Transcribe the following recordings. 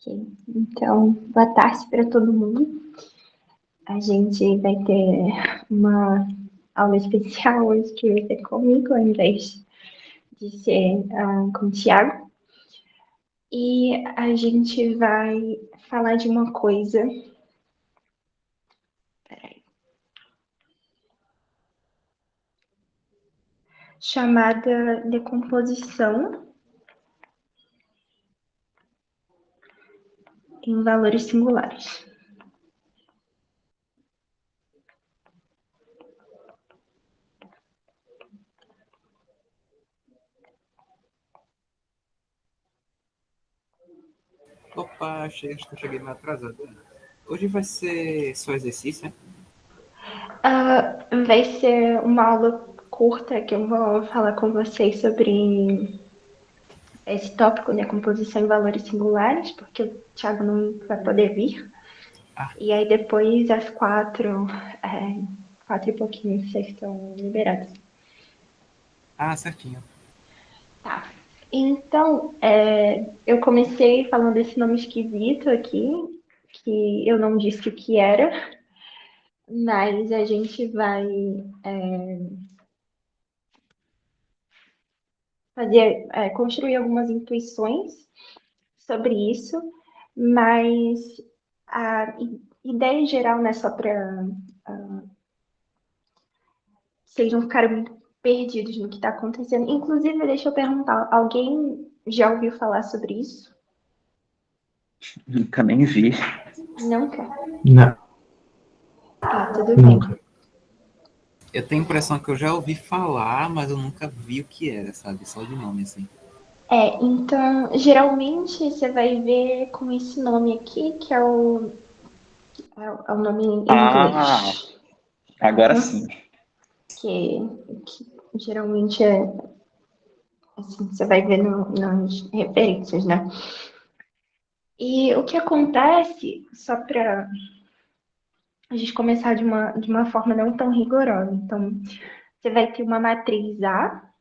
Ok. Então, boa tarde para todo mundo. A gente vai ter uma aula especial hoje que vai ser comigo, ao invés de ser com o Thiago. E a gente vai falar de uma coisa. Chamada decomposição em valores singulares. Opa, acho que eu cheguei meio atrasado. Hoje vai ser só exercício, né? Vai ser uma aula curta que eu vou falar com vocês sobre esse tópico, né, composição em valores singulares, porque o Thiago não vai poder vir. E aí depois, às 4 e pouquinho, vocês estão liberados. Ah, certinho. Tá. Então, eu comecei falando desse nome esquisito aqui, que eu não disse o que era, mas a gente vai construir algumas intuições sobre isso, mas a ideia geral, né, só para vocês não ficarem muito perdidos no que está acontecendo. Inclusive, deixa eu perguntar, alguém já ouviu falar sobre isso? Nunca nem vi. Nunca? Não. Tá, tudo Nunca. bem. Eu tenho a impressão que eu já ouvi falar, mas eu nunca vi o que era, sabe? Só de nome, assim. Então, geralmente você vai ver com esse nome aqui, que é o nome em inglês. Agora sim. Que geralmente assim, você vai ver nas referências, né? E o que acontece, só para a gente começar de uma forma não tão rigorosa. Então, você vai ter uma matriz A,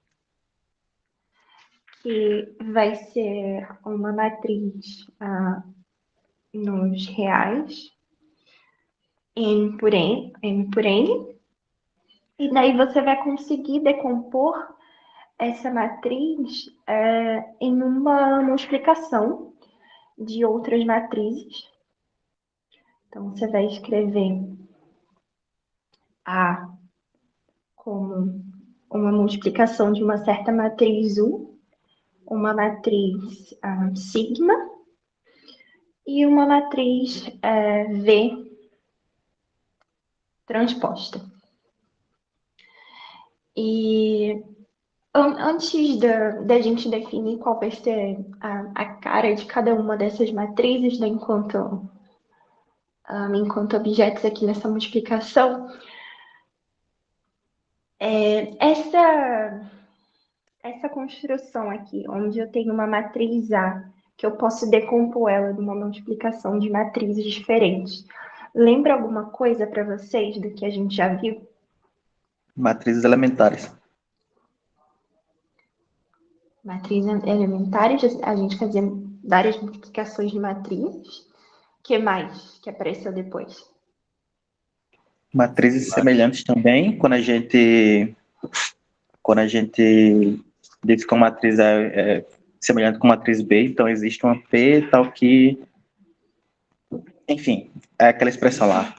que vai ser uma matriz nos reais, N por N, e daí você vai conseguir decompor essa matriz em uma multiplicação de outras matrizes. Então, você vai escrever A como uma multiplicação de uma certa matriz U, uma matriz sigma e uma matriz V transposta. E antes da gente definir qual vai ser a cara de cada uma dessas matrizes, né, enquanto objetos aqui nessa multiplicação, essa construção aqui, onde eu tenho uma matriz A, que eu posso decompor ela numa multiplicação de matrizes diferentes. Lembra alguma coisa para vocês do que a gente já viu? Matrizes elementares. Matrizes elementares, a gente fazia várias multiplicações de matrizes. O que mais que apareceu depois? Matrizes semelhantes também, quando a gente diz que uma matriz é semelhante com uma matriz B, então existe uma P tal que, enfim, é aquela expressão lá.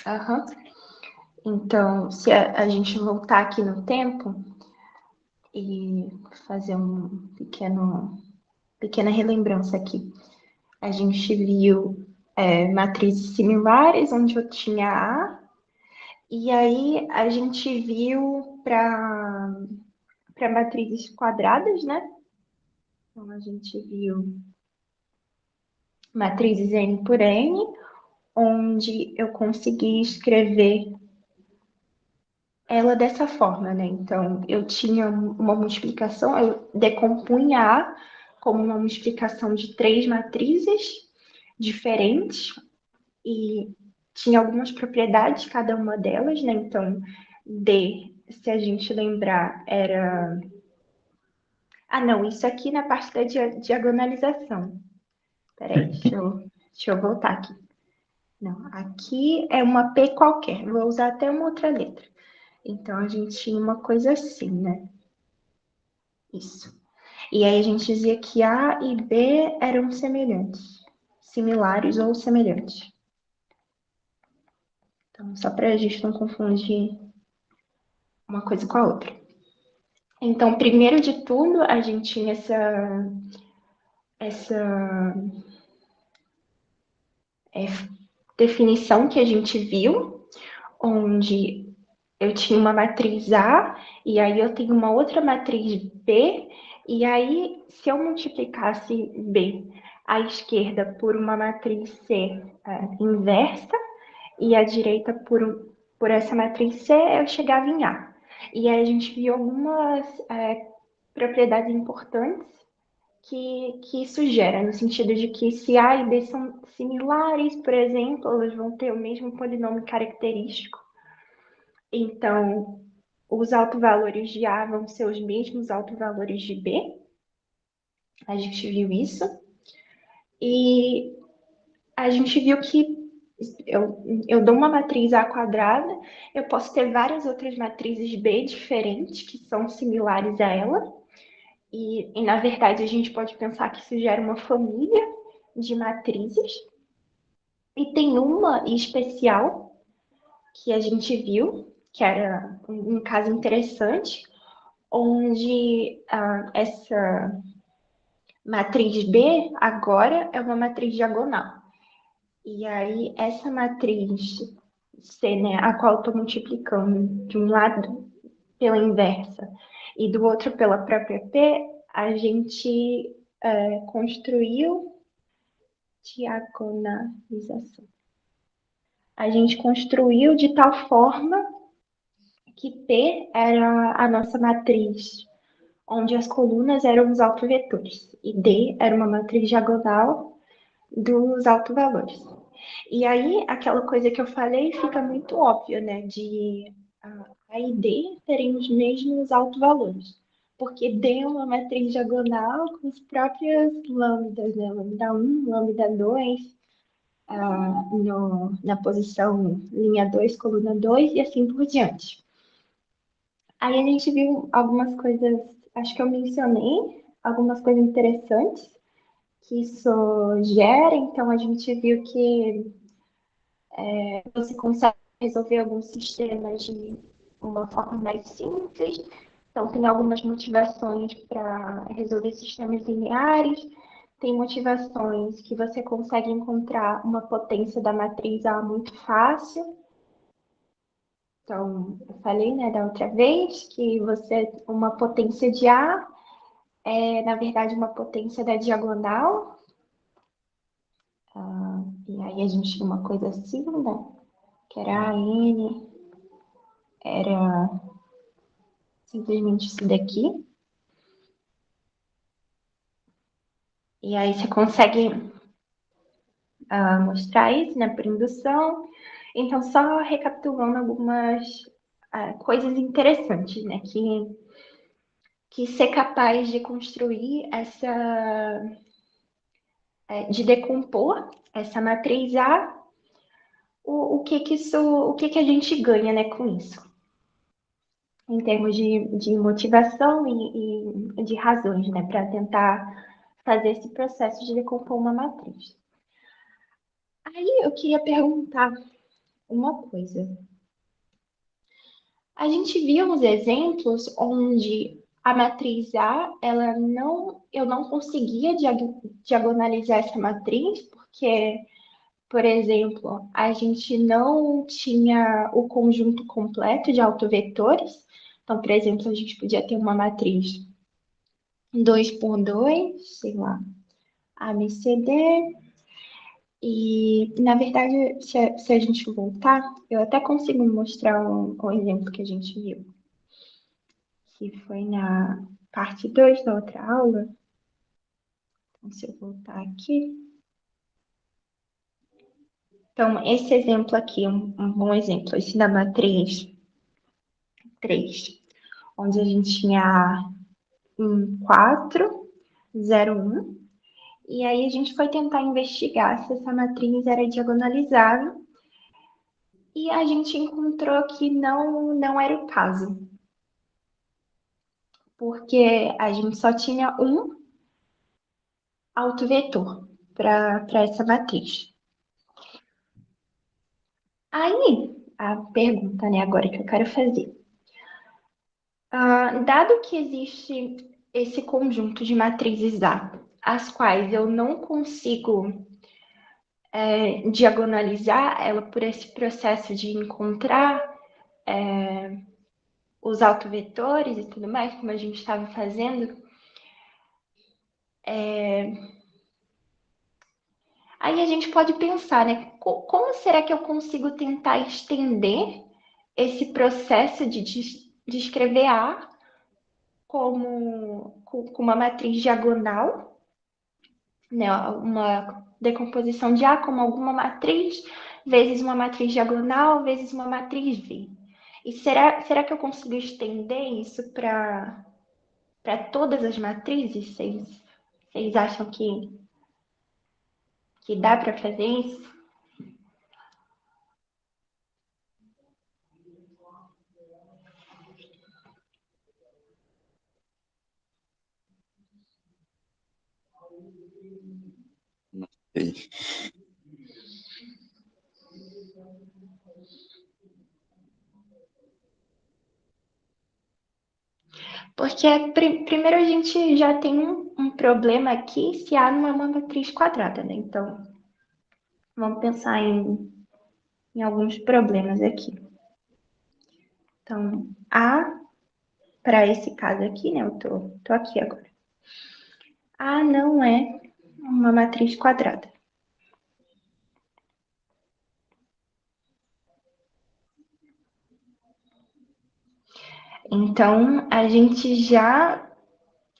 Uhum. Então, se a gente voltar aqui no tempo e fazer pequena relembrança aqui. A gente viu matrizes similares, onde eu tinha A, e aí a gente viu para matrizes quadradas, né? Então, a gente viu matrizes N por N, onde eu consegui escrever ela dessa forma, né? Então, eu tinha uma multiplicação, eu decompunha A como uma multiplicação de 3 matrizes diferentes, e tinha algumas propriedades, cada uma delas, né? Então, D, se a gente lembrar, era... Ah, não, isso aqui na parte da diagonalização. Peraí, deixa eu voltar aqui. Não, aqui é uma P qualquer. Vou usar até uma outra letra. Então, a gente tinha uma coisa assim, né? Isso. E aí a gente dizia que A e B eram semelhantes. Similares ou semelhantes. Então, só para a gente não confundir uma coisa com a outra. Então, primeiro de tudo, a gente tinha essa definição que a gente viu, onde eu tinha uma matriz A, e aí eu tenho uma outra matriz B, e aí, se eu multiplicasse B à esquerda por uma matriz C inversa, e à direita por essa matriz C, eu chegava em A. E aí a gente viu algumas propriedades importantes que isso gera, no sentido de que se A e B são similares, por exemplo, elas vão ter o mesmo polinômio característico. Então, os autovalores de A vão ser os mesmos autovalores de B. A gente viu isso. E a gente viu que eu dou uma matriz A quadrada, eu posso ter várias outras matrizes B diferentes que são similares a ela. E na verdade, a gente pode pensar que isso gera uma família de matrizes. E tem uma em especial que a gente viu, que era um caso interessante, onde essa matriz B agora é uma matriz diagonal. E aí, essa matriz C, né, a qual eu estou multiplicando de um lado pela inversa e do outro pela própria P, a gente construiu diagonalização. A gente construiu de tal forma que P era a nossa matriz, onde as colunas eram os autovetores, e D era uma matriz diagonal dos autovalores. E aí, aquela coisa que eu falei fica muito óbvia, né? De A e D terem os mesmos autovalores. Porque D é uma matriz diagonal com as próprias lambdas, né? Lambda 1, lambda 2, na posição linha 2, coluna 2 e assim por diante. Aí a gente viu algumas coisas, acho que eu mencionei, algumas coisas interessantes que isso gera. Então, a gente viu que você consegue resolver alguns sistemas de uma forma mais simples. Então, tem algumas motivações para resolver sistemas lineares, tem motivações que você consegue encontrar uma potência da matriz A muito fácil. Então, eu falei, né, da outra vez, que uma potência de A é, na verdade, uma potência da diagonal. E aí a gente tinha uma coisa assim, né? Que era AN, era simplesmente isso daqui. E aí você consegue mostrar isso, né, por indução. Então, só recapitulando algumas coisas interessantes, né, que ser capaz de construir de decompor essa matriz A, o que a gente ganha, né, com isso, em termos de motivação e de razões, né, para tentar fazer esse processo de decompor uma matriz. Aí eu queria perguntar uma coisa. A gente viu uns exemplos onde a matriz A, eu não conseguia diagonalizar essa matriz, porque, por exemplo, a gente não tinha o conjunto completo de autovetores. Então, por exemplo, a gente podia ter uma matriz 2 por 2, sei lá, ABCD. E, na verdade, se a gente voltar, eu até consigo mostrar um exemplo que a gente viu, que foi na parte 2 da outra aula. Então, se eu voltar aqui. Então, esse exemplo aqui, um bom exemplo, esse da matriz 3, onde a gente tinha 4, 0, 1, E aí a gente foi tentar investigar se essa matriz era diagonalizável e a gente encontrou que não era o caso, porque a gente só tinha um autovetor para essa matriz. Aí, a pergunta, né, agora que eu quero fazer. Dado que existe esse conjunto de matrizes A, as quais eu não consigo diagonalizar ela por esse processo de encontrar os autovetores e tudo mais, como a gente estava fazendo, aí a gente pode pensar, né? Como será que eu consigo tentar estender esse processo de escrever A como com uma matriz diagonal, né? Uma decomposição de A como alguma matriz, vezes uma matriz diagonal, vezes uma matriz V. E será que eu consigo estender isso para todas as matrizes? Vocês acham que dá para fazer isso? Sei. Porque primeiro a gente já tem um problema aqui se A não é uma matriz quadrada, né? Então, vamos pensar em alguns problemas aqui. Então, A, para esse caso aqui, né? Eu tô aqui agora. A não é uma matriz quadrada. Então, a gente já,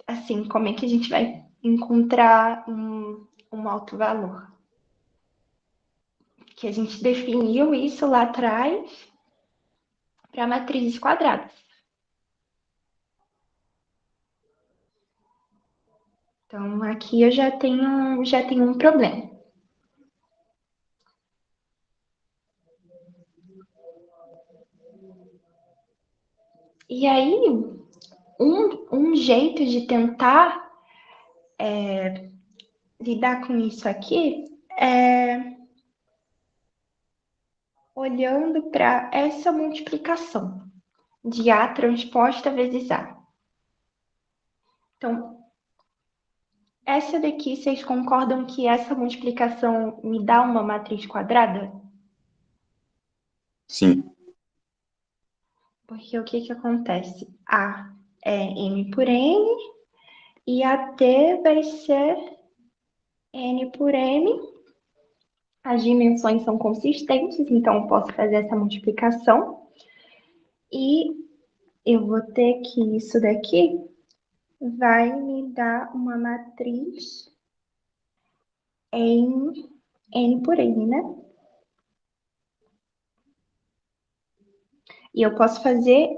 assim, como é que a gente vai encontrar um alto valor? Que a gente definiu isso lá atrás para matrizes quadradas. Então, aqui eu já tenho um problema. E aí, um jeito de tentar lidar com isso aqui é olhando para essa multiplicação de A transposta vezes A. Então, essa daqui, vocês concordam que essa multiplicação me dá uma matriz quadrada? Sim. Porque o que acontece? A é M por N e a T vai ser N por M. As dimensões são consistentes, então eu posso fazer essa multiplicação. E eu vou ter que isso daqui vai me dar uma matriz em N por N, né? E eu posso fazer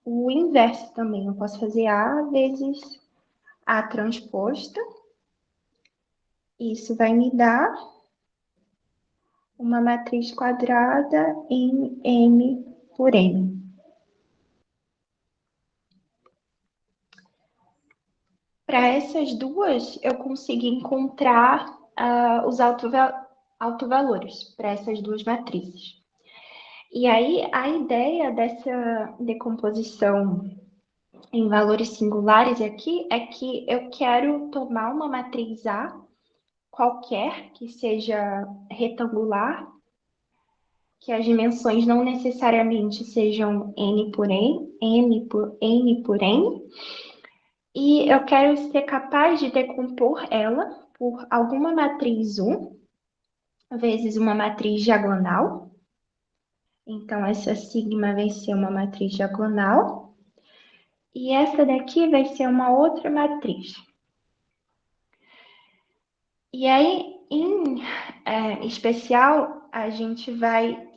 o inverso também. Eu posso fazer A vezes A transposta. Isso vai me dar uma matriz quadrada em M por N. Para essas duas, eu consegui encontrar os autovalores para essas duas matrizes. E aí, a ideia dessa decomposição em valores singulares aqui é que eu quero tomar uma matriz A qualquer que seja retangular, que as dimensões não necessariamente sejam n por n, n por n, e eu quero ser capaz de decompor ela por alguma matriz 1 vezes uma matriz diagonal. Então, essa sigma vai ser uma matriz diagonal. E essa daqui vai ser uma outra matriz. E aí, em especial, a gente vai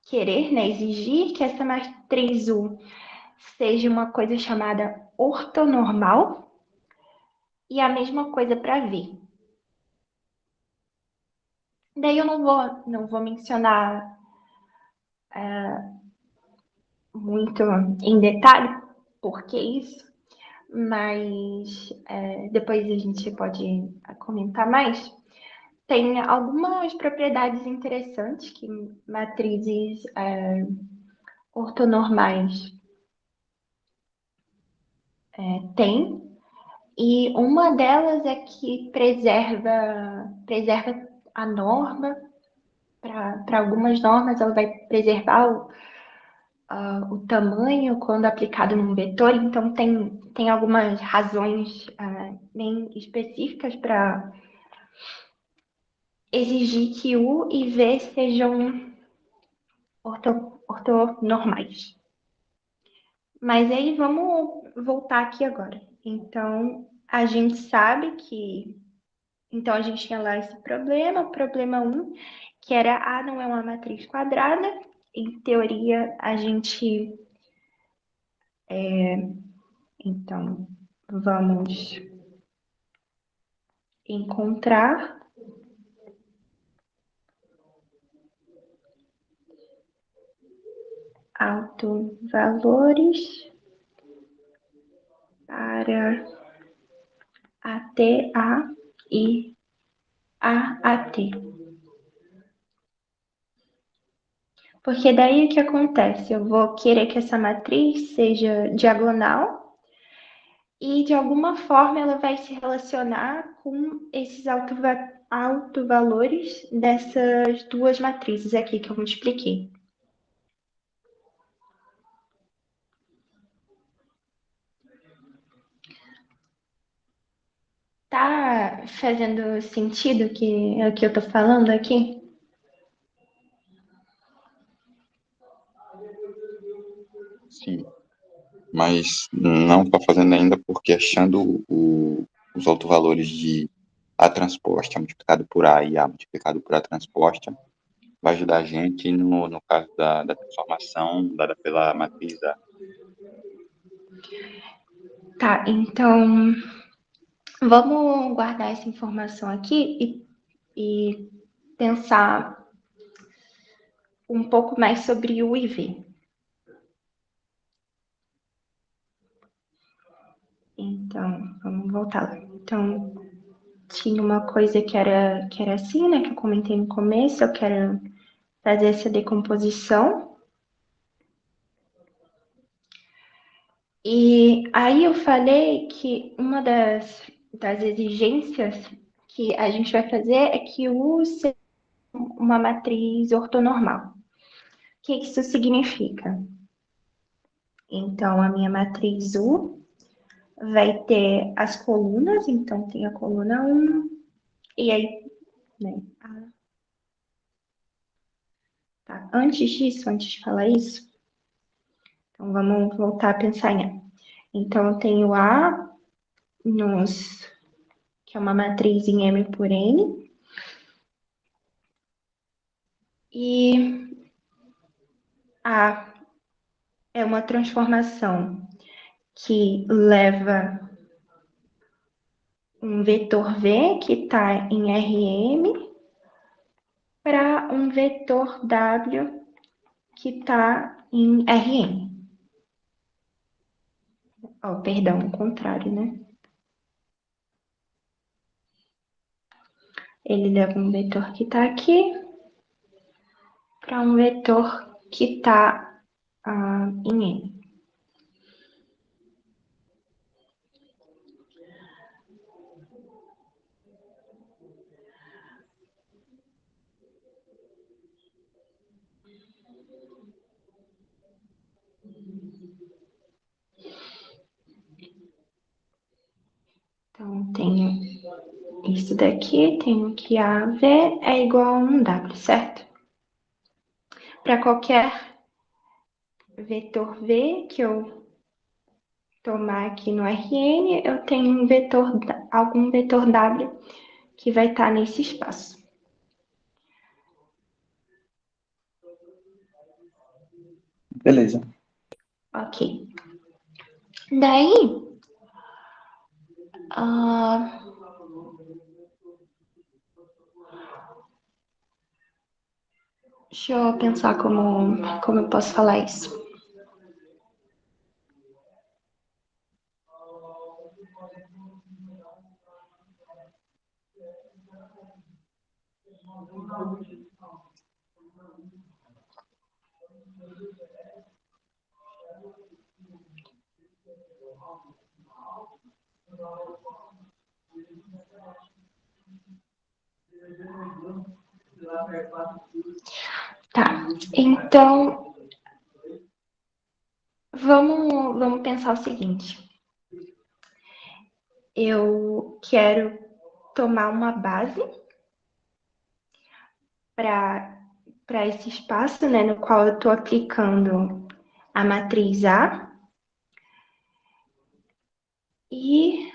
querer, né, exigir que essa matriz U seja uma coisa chamada ortonormal. E a mesma coisa para V. Daí eu não vou mencionar muito em detalhe por que isso, mas depois a gente pode comentar mais. Tem algumas propriedades interessantes que matrizes ortonormais têm, e uma delas é que preserva a norma. Para algumas normas, ela vai preservar o tamanho quando aplicado num vetor, então tem algumas razões bem específicas para exigir que U e V sejam ortonormais. Mas aí vamos voltar aqui agora. Então, a gente sabe que. Então, a gente tinha lá esse problema, o problema 1, que era A não é uma matriz quadrada. Em teoria, a gente. Então, vamos encontrar autovalores para ATA e AAT. Porque daí o que acontece? Eu vou querer que essa matriz seja diagonal e de alguma forma ela vai se relacionar com esses autovalores dessas duas matrizes aqui que eu multipliquei. Tá fazendo sentido o que eu tô falando aqui? Sim, mas não está fazendo ainda porque achando os autovalores de A transposta multiplicado por A e A multiplicado por A transposta vai ajudar a gente no caso da transformação dada pela matriz A. Tá, então vamos guardar essa informação aqui e pensar um pouco mais sobre o IV. Então, vamos voltar lá. Então, tinha uma coisa que era assim, né? Que eu comentei no começo, eu quero fazer essa decomposição. E aí eu falei que uma das exigências que a gente vai fazer é que U seja uma matriz ortonormal. O que isso significa? Então, a minha matriz U vai ter as colunas, então tem a coluna 1, e aí, né? Tá. Antes disso, antes de falar isso, então vamos voltar a pensar em A. Então, eu tenho A que é uma matriz em M por N, e A é uma transformação que leva um vetor V que está em Rm para um vetor W que está em Rn. Oh, perdão, o contrário, né? Ele leva um vetor que está aqui para um vetor que está em N. Então, tenho isso daqui, tenho que AV é igual a 1W, certo? Para qualquer vetor V que eu tomar aqui no Rn, eu tenho algum vetor W que vai estar nesse espaço. Beleza. Ok. Daí, Ah, deixa eu pensar como eu posso falar isso. Tá, então vamos pensar o seguinte. Eu quero tomar uma base para esse espaço, né, no qual eu estou aplicando a matriz A. E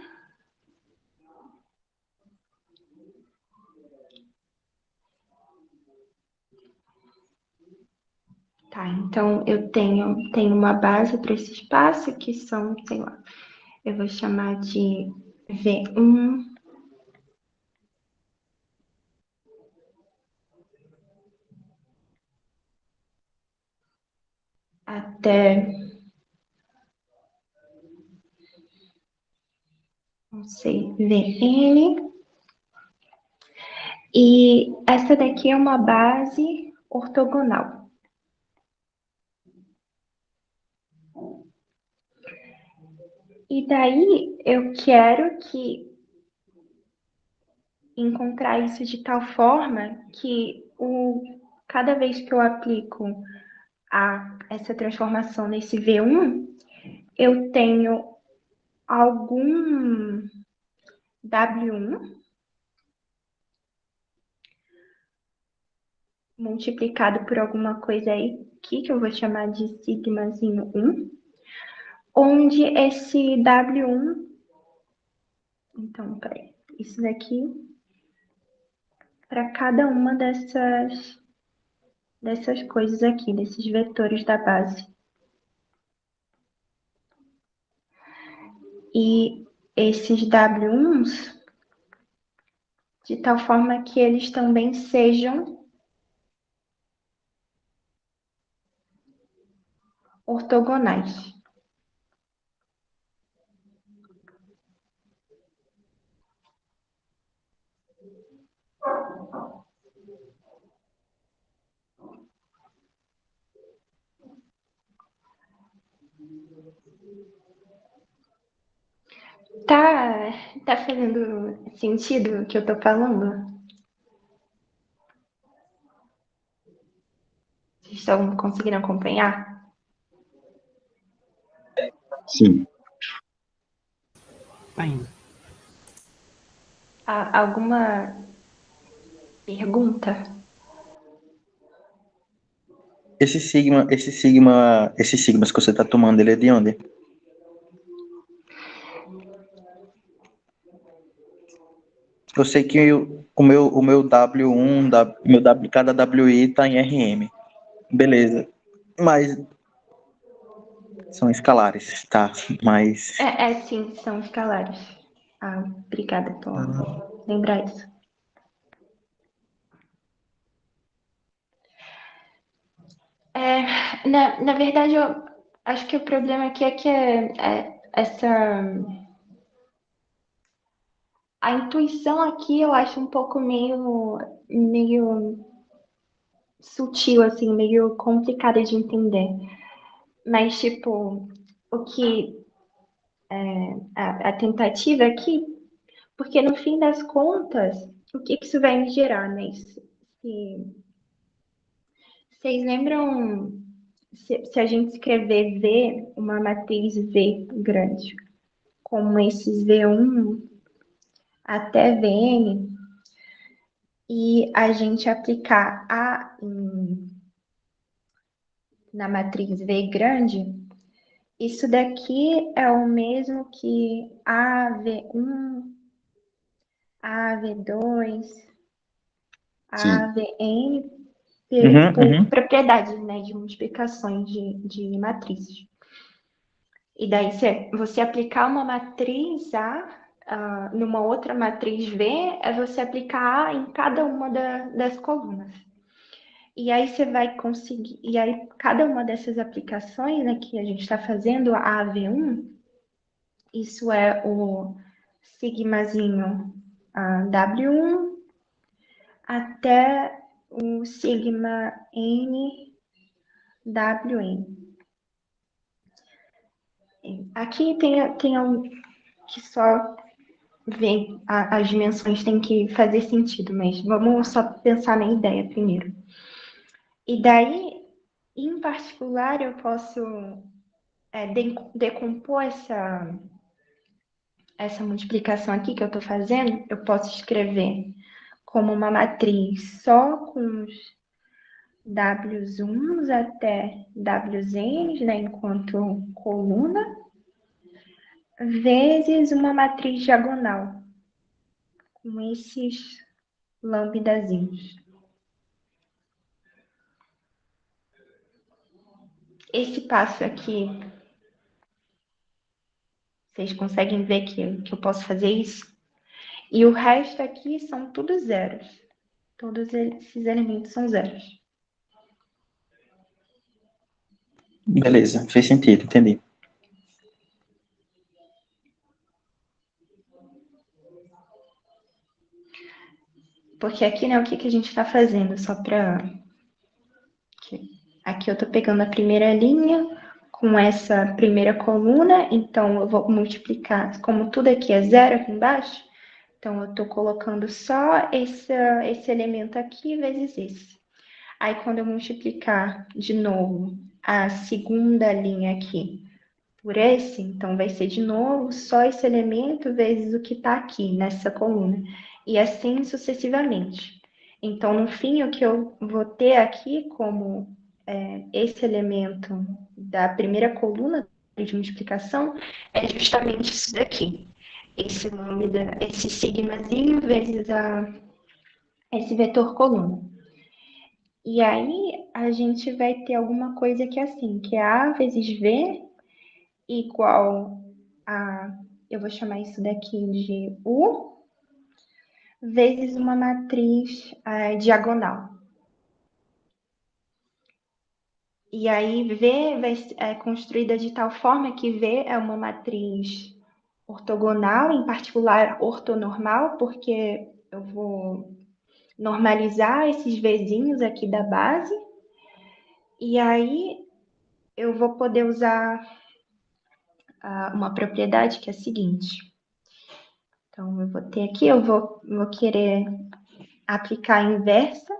tá, então eu tenho uma base para esse espaço que são, sei lá, eu vou chamar de V1 até, não sei, Vn. E essa daqui é uma base ortogonal. E daí eu quero encontrar isso de tal forma que cada vez que eu aplico essa transformação nesse V1, eu tenho algum W1 multiplicado por alguma coisa aí, aqui, que eu vou chamar de sigmazinho 1, onde esse W1, então, peraí, isso daqui, para cada uma dessas coisas aqui, desses vetores da base. E esses W1s, de tal forma que eles também sejam ortogonais. Tá fazendo sentido o que eu tô falando? Vocês estão conseguindo acompanhar? Sim. Tá indo. Alguma pergunta? Esses sigmas que você está tomando, ele é de onde? Eu sei que o meu W1, cada WI está em RM. Beleza. Mas são escalares, tá? Mas. Sim, são escalares. Obrigada por lembrar isso. Na verdade, eu acho que o problema aqui é que a intuição aqui eu acho um pouco meio sutil, assim, meio complicada de entender. Mas, tipo, o que a tentativa aqui, porque no fim das contas, o que isso vai me gerar, né? Vocês lembram se a gente escrever V, uma matriz V grande, como esses V1 até Vn, e a gente aplicar na matriz V grande, isso daqui é o mesmo que AV1, AV2, Sim. AVN, Uhum. propriedades, né, de multiplicações de matrizes. E daí, se você aplicar uma matriz A numa outra matriz V, é você aplicar A em cada uma das colunas. E aí você vai conseguir... E aí, cada uma dessas aplicações, né, que a gente está fazendo, a AV1, isso é o sigmazinho W1 até o sigma N WN. Aqui tem um que só ver as dimensões tem que fazer sentido, mas vamos só pensar na ideia primeiro. E daí, em particular, eu posso decompor essa multiplicação aqui que eu estou fazendo, eu posso escrever como uma matriz só com os Ws1 até Ws, né, enquanto coluna, vezes uma matriz diagonal, com esses lambdazinhos. Esse passo aqui, vocês conseguem ver que eu posso fazer isso? E o resto aqui são tudo zeros. Todos esses elementos são zeros. Beleza, fez sentido, entendi. Porque aqui, né, o que a gente está fazendo? Só para... Aqui eu estou pegando a primeira linha com essa primeira coluna, então eu vou multiplicar, como tudo aqui é zero aqui embaixo, então eu estou colocando só esse elemento aqui vezes esse. Aí quando eu multiplicar de novo a segunda linha aqui por esse, então vai ser de novo só esse elemento vezes o que está aqui nessa coluna. E assim sucessivamente. Então, no fim, o que eu vou ter aqui como esse elemento da primeira coluna de multiplicação é justamente isso daqui. Esse lambda, esse sigmazinho vezes esse vetor coluna. E aí, a gente vai ter alguma coisa que é assim, que é A vezes V igual a, eu vou chamar isso daqui de U, vezes uma matriz diagonal. E aí, V é construída de tal forma que V é uma matriz ortogonal, em particular ortonormal, porque eu vou normalizar esses Vzinhos aqui da base. E aí, eu vou poder usar uma propriedade que é a seguinte. Então, eu vou ter aqui, eu vou querer aplicar a inversa.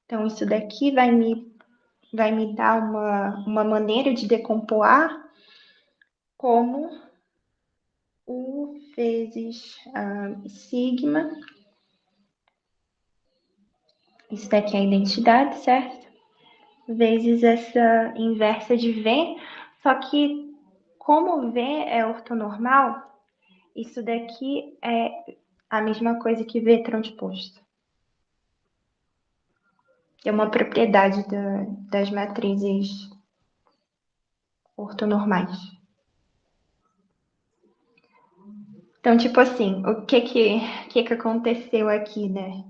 Então, isso daqui vai me dar uma maneira de decompor A como U vezes sigma. Isso daqui é a identidade, certo? Vezes essa inversa de V. Só que, como V é ortonormal, isso daqui é a mesma coisa que V transposto. É uma propriedade das matrizes ortonormais. Então, tipo assim, o que aconteceu aqui, né?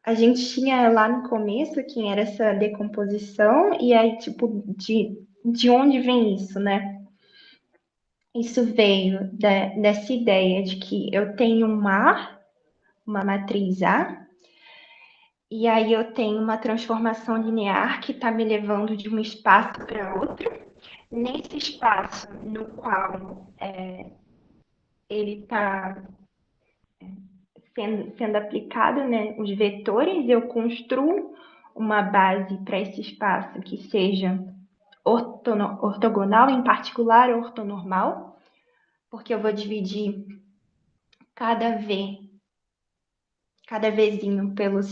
A gente tinha lá no começo quem era essa decomposição, e aí, tipo, de onde vem isso, né? Isso veio dessa ideia de que eu tenho uma matriz A, e aí eu tenho uma transformação linear que está me levando de um espaço para outro. Nesse espaço no qual ele está sendo aplicado, né, os vetores, eu construo uma base para esse espaço que seja ortogonal, em particular ortonormal, porque eu vou dividir cada Vzinho pela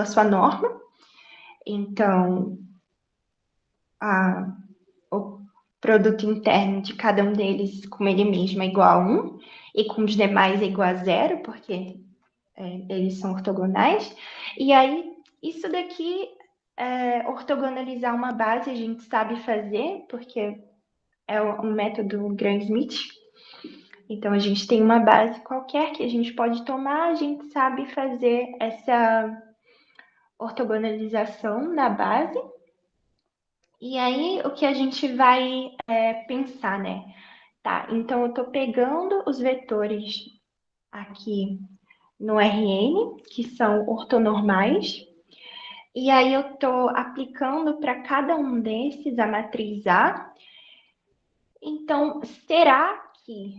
sua norma. Então, o produto interno de cada um deles com ele mesmo é igual a 1, e com os demais é igual a 0, porque eles são ortogonais. E aí, isso daqui ortogonalizar uma base, a gente sabe fazer, porque é um método Gram-Schmidt. Então, a gente tem uma base qualquer que a gente pode tomar, a gente sabe fazer essa ortogonalização na base. E aí, o que a gente vai pensar, né? Tá, então eu estou pegando os vetores aqui no Rn, que são ortonormais, e aí eu estou aplicando para cada um desses a matriz A. Então, será que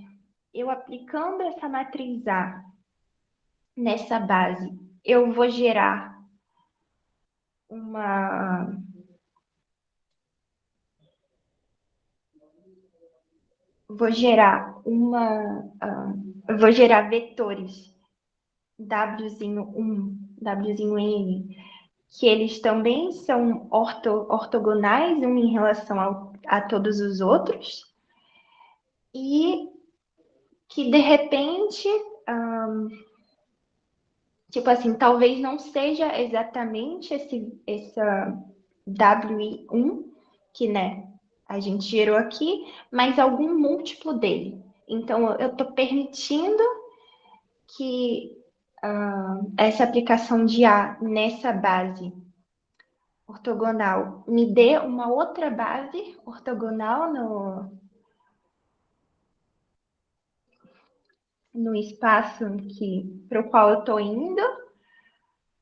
eu aplicando essa matriz A nessa base, eu vou gerar uma vou gerar vetores W'N, W'N, que eles também são ortogonais um em relação a todos os outros, e que de repente, tipo assim, talvez não seja exatamente essa WI1, que, né, a gente gerou aqui, mas algum múltiplo dele. Então, eu estou permitindo que essa aplicação de A nessa base ortogonal me dê uma outra base ortogonal no espaço para o qual eu estou indo,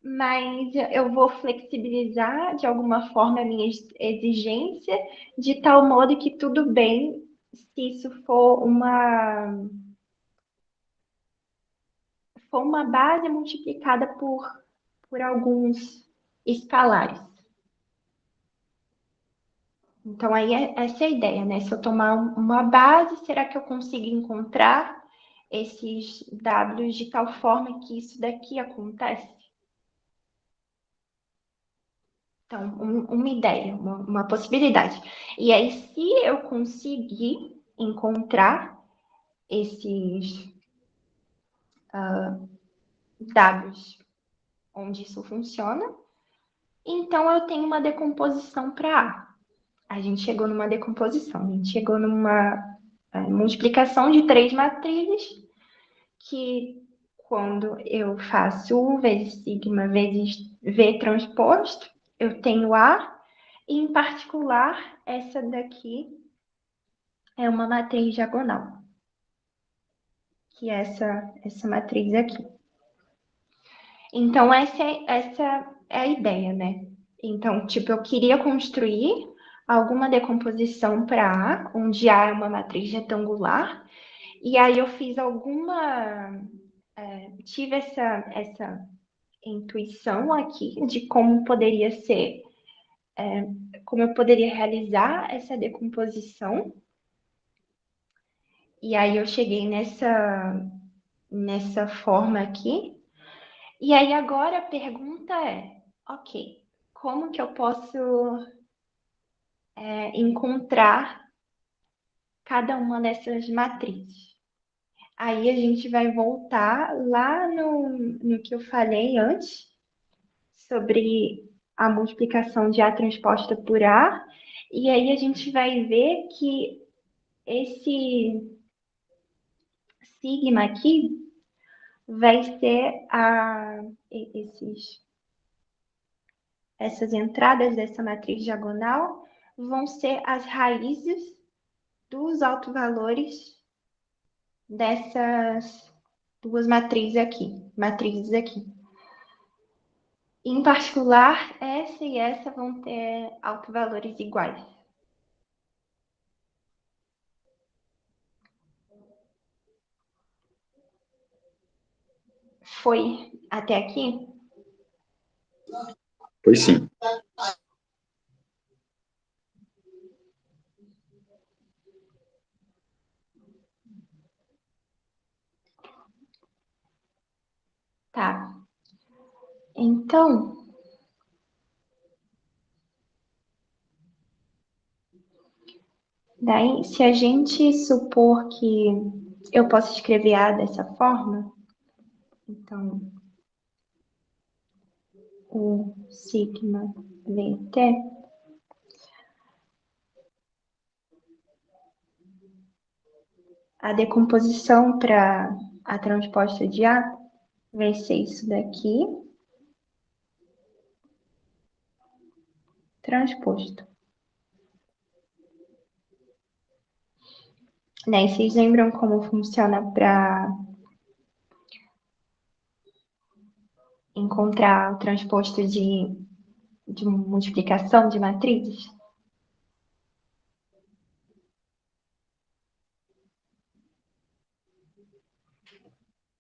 mas eu vou flexibilizar de alguma forma a minha exigência, de tal modo que tudo bem se isso for uma base multiplicada por alguns escalares. Então, aí essa é a ideia, né? Se eu tomar uma base, será que eu consigo encontrar esses Ws de tal forma que isso daqui acontece? Então, uma ideia, uma possibilidade. E aí, se eu conseguir encontrar esses Ws onde isso funciona, então eu tenho uma decomposição para A. A gente chegou numa decomposição, a gente chegou numa multiplicação de 3 matrizes, que quando eu faço U vezes sigma vezes V transposto, eu tenho A, e em particular, essa daqui é uma matriz diagonal, que é essa matriz aqui. Então, essa é a ideia, né? Então, tipo, eu queria construir alguma decomposição para A, onde A é uma matriz retangular, e aí eu fiz tive essa intuição aqui de como poderia ser, como eu poderia realizar essa decomposição. E aí eu cheguei nessa forma aqui. E aí agora a pergunta é, ok, como que eu posso encontrar cada uma dessas matrizes? Aí a gente vai voltar lá no que eu falei antes, sobre a multiplicação de A transposta por A, e aí a gente vai ver que esse sigma aqui vai ser essas entradas dessa matriz diagonal vão ser as raízes dos autovalores dessas duas matrizes aqui. Em particular, essa e essa vão ter autovalores iguais. Foi até aqui? Pois sim. Tá. Então, daí, se a gente supor que eu posso escrever A dessa forma, então, o sigma VT, a decomposição para a transposta de A vai ser isso daqui, transposto. Né? E vocês lembram como funciona para encontrar o transposto de multiplicação de matrizes?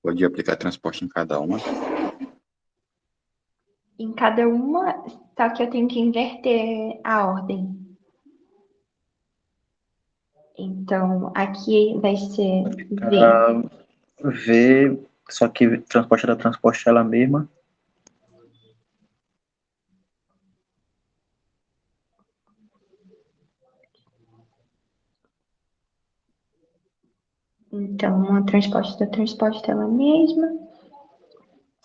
Pode aplicar transposta em cada uma. Em cada uma, só que eu tenho que inverter a ordem. Então, aqui vai ser V. V, só que transposta da transposta ela mesma. Então, uma transposta da transposta ela mesma.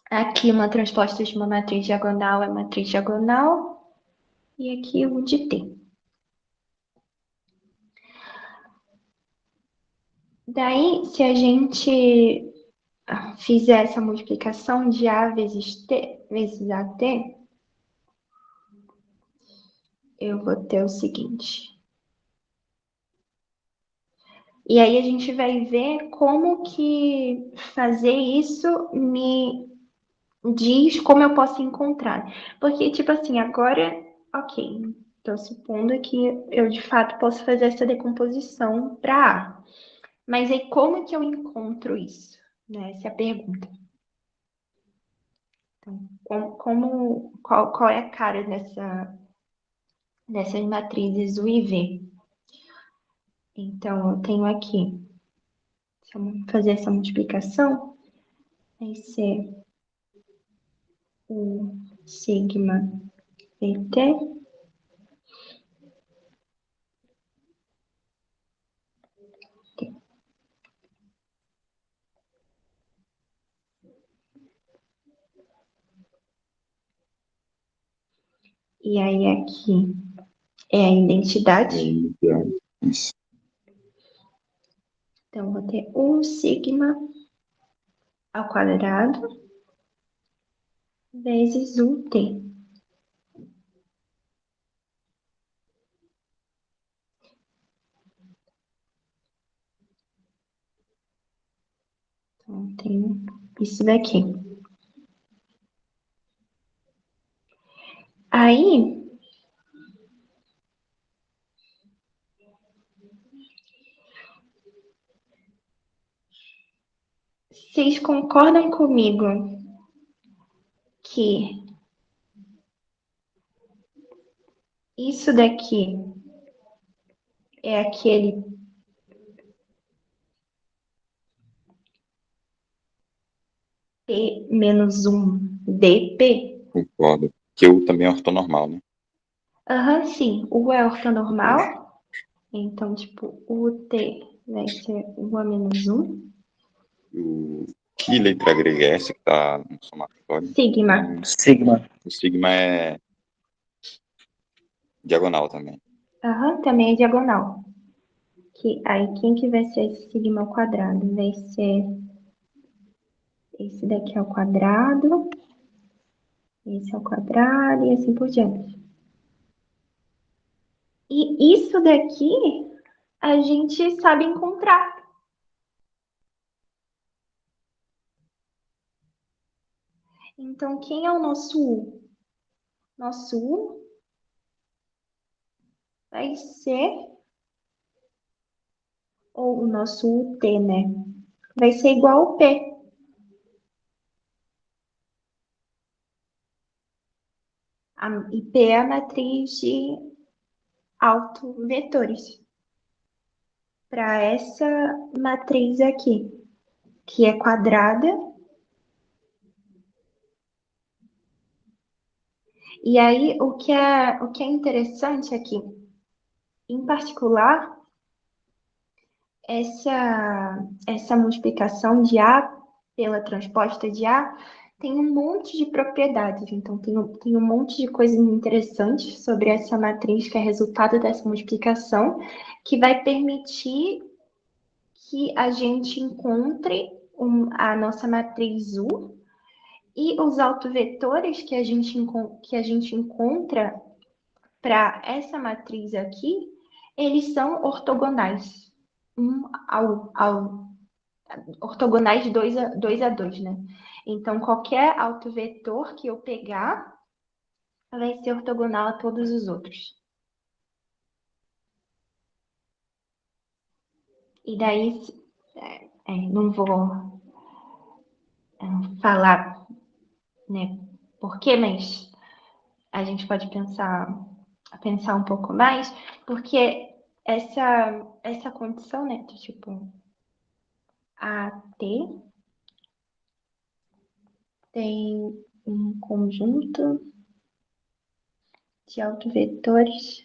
Aqui, uma transposta de uma matriz diagonal é matriz diagonal. E aqui o de T. Daí, se a gente fizer essa multiplicação de A vezes T, vezes AT, eu vou ter o seguinte. E aí a gente vai ver como que fazer isso me diz como eu posso encontrar. Porque, tipo assim, agora, ok, estou supondo que eu de fato posso fazer essa decomposição para A. Mas aí como que eu encontro isso? Né? Essa é a pergunta. Então, qual é a cara dessas matrizes U e V? Então, eu tenho aqui, se eu fazer essa multiplicação, vai ser o sigma VT e aí aqui é a identidade. Isso. Então, vou ter o sigma ao quadrado vezes o T. Então, tem isso daqui. Aí, vocês concordam comigo que isso daqui é aquele P menos 1 dp? Concordo. Que U também é ortonormal, né? Aham, sim. O é ortonormal. Então, tipo, o T vai ser o A menos 1. Que letra grega é essa que está no somatório? Sigma. Sigma. O sigma é diagonal também. Aham, também é diagonal. Aí, quem que vai ser esse sigma ao quadrado? Vai ser esse daqui ao quadrado, esse ao quadrado e assim por diante. E isso daqui a gente sabe encontrar. Então, quem é o nosso U? Nosso U vai ser, ou o nosso UT, né? Vai ser igual ao P. E P é a matriz de autovetores. Para essa matriz aqui, que é quadrada. E aí, o que é interessante aqui, em particular, essa multiplicação de A pela transposta de A tem um monte de propriedades, então tem um monte de coisas interessantes sobre essa matriz que é resultado dessa multiplicação, que vai permitir que a gente encontre a nossa matriz U e os autovetores que a gente encontra para essa matriz aqui, eles são ortogonais, ortogonais de 2 a 2, né? Então, qualquer autovetor que eu pegar vai ser ortogonal a todos os outros. E daí, não vou falar, né, por quê, mas a gente pode pensar um pouco mais, porque essa condição, né, de tipo AT tem um conjunto de autovetores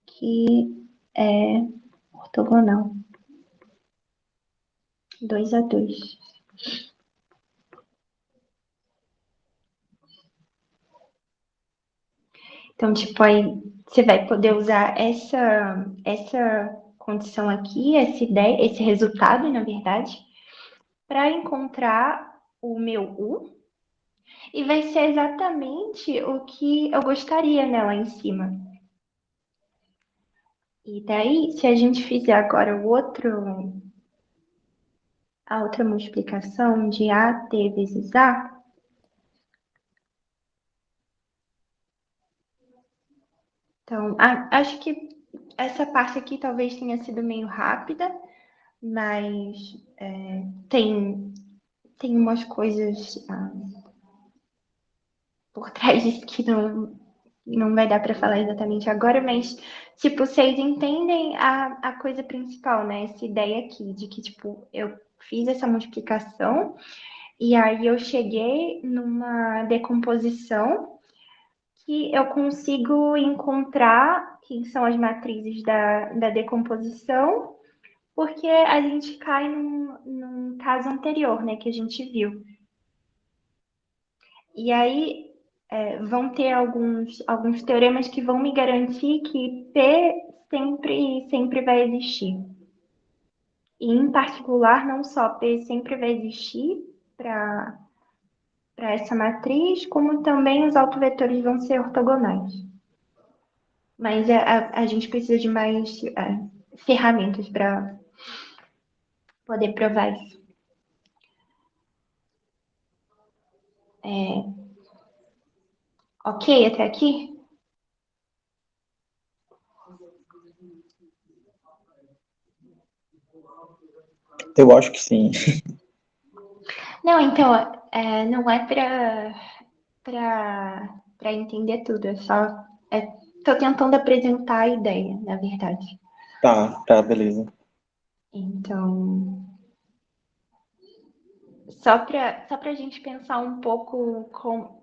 que é ortogonal, 2 a 2. Então, tipo, aí você vai poder usar essa condição aqui, essa ideia, esse resultado, na verdade, para encontrar o meu U, e vai ser exatamente o que eu gostaria, né, lá em cima. E daí, se a gente fizer agora a outra multiplicação de AT vezes A, então, acho que essa parte aqui talvez tenha sido meio rápida, mas tem umas coisas por trás disso que não vai dar para falar exatamente agora, mas, tipo, vocês entendem a coisa principal, né? Essa ideia aqui de que, tipo, eu fiz essa multiplicação e aí eu cheguei numa decomposição que eu consigo encontrar quem são as matrizes da decomposição, porque a gente cai num caso anterior, né, que a gente viu. E aí vão ter alguns teoremas que vão me garantir que P sempre vai existir. E, em particular, não só P sempre vai existir para essa matriz, como também os autovetores vão ser ortogonais. Mas a gente precisa de mais ferramentas para poder provar isso. Ok até aqui? Eu acho que sim. Não, então, não é para entender tudo, é só. Estou tentando apresentar a ideia, na verdade. Tá, beleza. Então, só para a gente pensar um pouco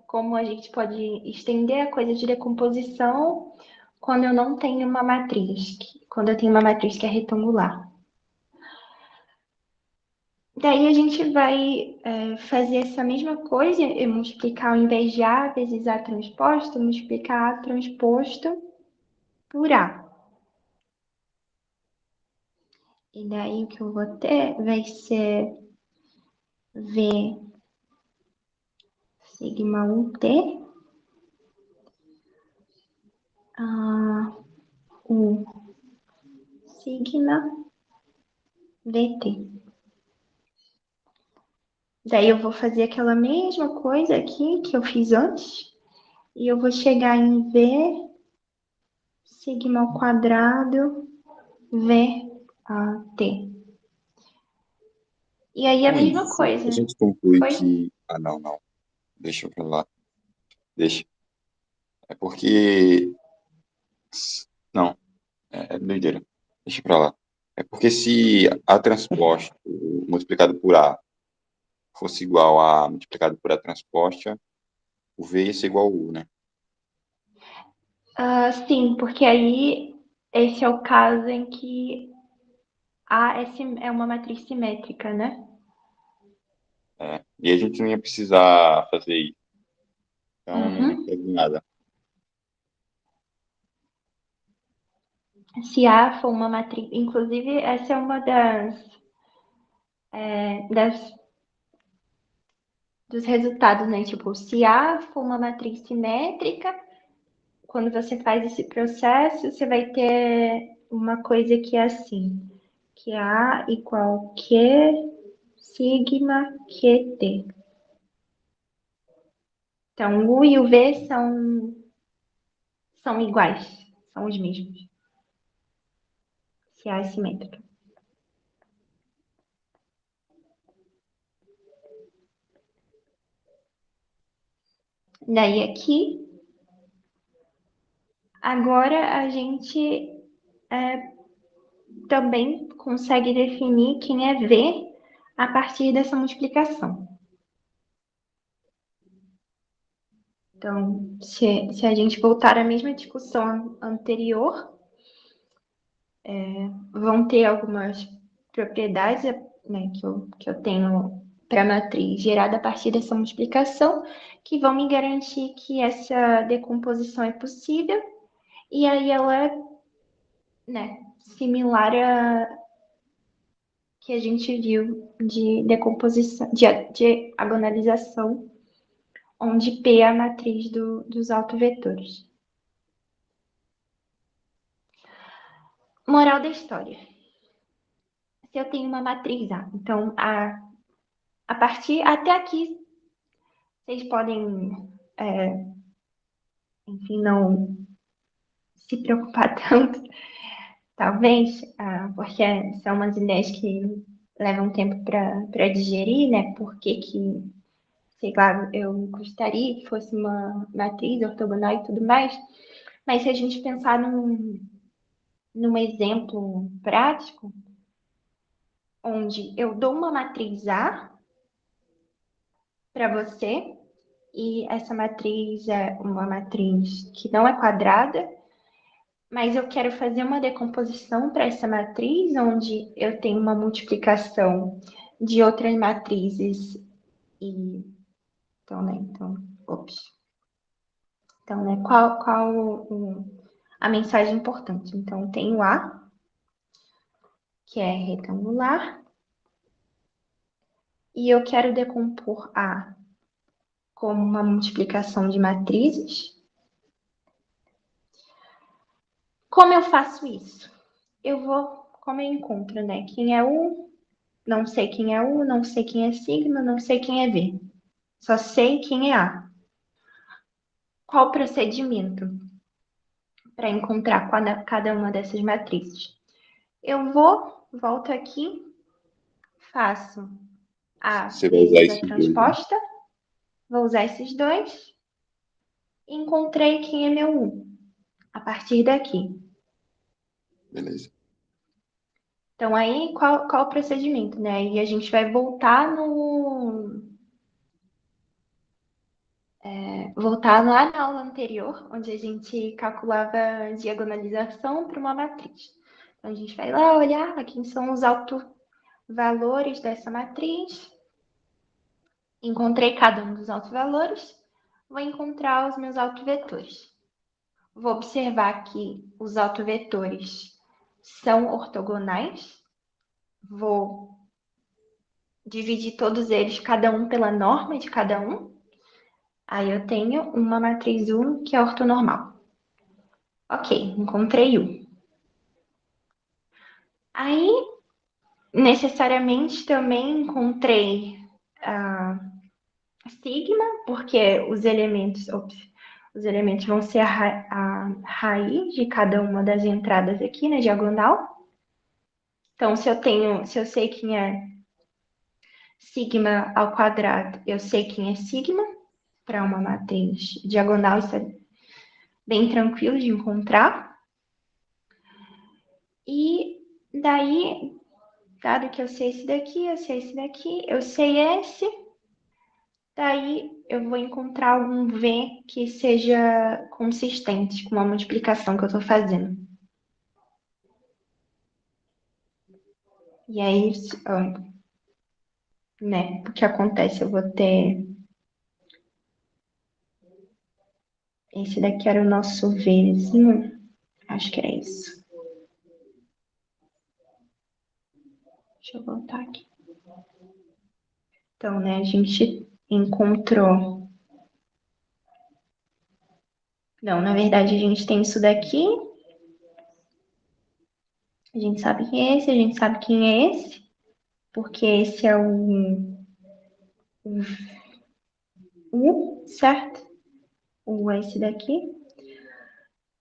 como a gente pode estender a coisa de decomposição quando eu não tenho uma matriz, quando eu tenho uma matriz que é retangular. Daí a gente vai fazer essa mesma coisa, multiplicar ao invés de A vezes A transposto, multiplicar A transposto por A. E daí o que eu vou ter vai ser V sigma 1T U sigma VT. Daí eu vou fazer aquela mesma coisa aqui que eu fiz antes. E eu vou chegar em V sigma ao quadrado VT. E aí a Com mesma isso, coisa. a gente conclui Foi? que. Ah, não, não. Deixa eu falar. Deixa. É porque. Não, é doideira. Deixa pra lá. É porque se A transposto multiplicado por A fosse igual a multiplicado por A transposta, o V ia ser igual ao U, né? Sim, porque aí esse é o caso em que A é uma matriz simétrica, né? E a gente não ia precisar fazer isso. Então, não Uhum. teve nada. Se A for uma matriz, inclusive essa é uma dos resultados, né? Tipo, se A for uma matriz simétrica, quando você faz esse processo, você vai ter uma coisa que é assim, que é A igual Q sigma QT. Então, o U e o V são iguais, são os mesmos. Se A é simétrica. Daí aqui, agora a gente também consegue definir quem é V a partir dessa multiplicação. Então, se a gente voltar à mesma discussão anterior, vão ter algumas propriedades, né, que eu tenho para a matriz gerada a partir dessa multiplicação, que vão me garantir que essa decomposição é possível, e aí ela é, né, similar a que a gente viu de decomposição, de diagonalização, onde P é a matriz dos autovetores. Moral da história. Se eu tenho uma matriz A, então a partir até aqui vocês podem, enfim, não se preocupar tanto, talvez, porque são umas ideias que levam tempo para digerir, né? Por que, sei lá, eu gostaria que fosse uma matriz ortogonal e tudo mais, mas se a gente pensar num exemplo prático, onde eu dou uma matriz A para você, e essa matriz é uma matriz que não é quadrada, mas eu quero fazer uma decomposição para essa matriz, onde eu tenho uma multiplicação de outras matrizes e então, né? Então, né? Qual a mensagem importante? Então, tem o A, que é retangular, e eu quero decompor A como uma multiplicação de matrizes. Como eu faço isso? Eu vou, como eu encontro, né? Quem é U, não sei quem é U, não sei quem é sigma, não sei quem é V. Só sei quem é A. Qual o procedimento para encontrar cada uma dessas matrizes? Eu volto aqui, faço A Você vai usar vezes a esses dois, né? transposta, vou usar esses dois, e encontrei quem é meu U, a partir daqui. Beleza. Então, aí, qual o procedimento, né? E a gente vai voltar voltar lá na aula anterior, onde a gente calculava a diagonalização para uma matriz. Então, a gente vai lá olhar quem são os autovalores dessa matriz. Encontrei cada um dos autovalores, vou encontrar os meus autovetores. Vou observar que os autovetores são ortogonais. Vou dividir todos eles, cada um pela norma de cada um. Aí eu tenho uma matriz U que é ortonormal. Ok, encontrei U. Aí, necessariamente, também encontrei a sigma, porque os elementos vão ser a raiz de cada uma das entradas aqui na diagonal. Então, se eu sei quem é sigma ao quadrado, eu sei quem é sigma para uma matriz diagonal, isso é bem tranquilo de encontrar. E daí, dado que eu sei esse daqui, eu sei esse daqui, eu sei esse, daí eu vou encontrar algum V que seja consistente com a multiplicação que eu estou fazendo. E aí, né? O que acontece? Eu vou ter... Esse daqui era o nosso Vzinho. Acho que era isso. Deixa eu voltar aqui. Então, né, a gente encontrou... Não, na verdade, a gente tem isso daqui. A gente sabe quem é esse, a gente sabe quem é esse. Porque esse é o U, certo? O é esse daqui.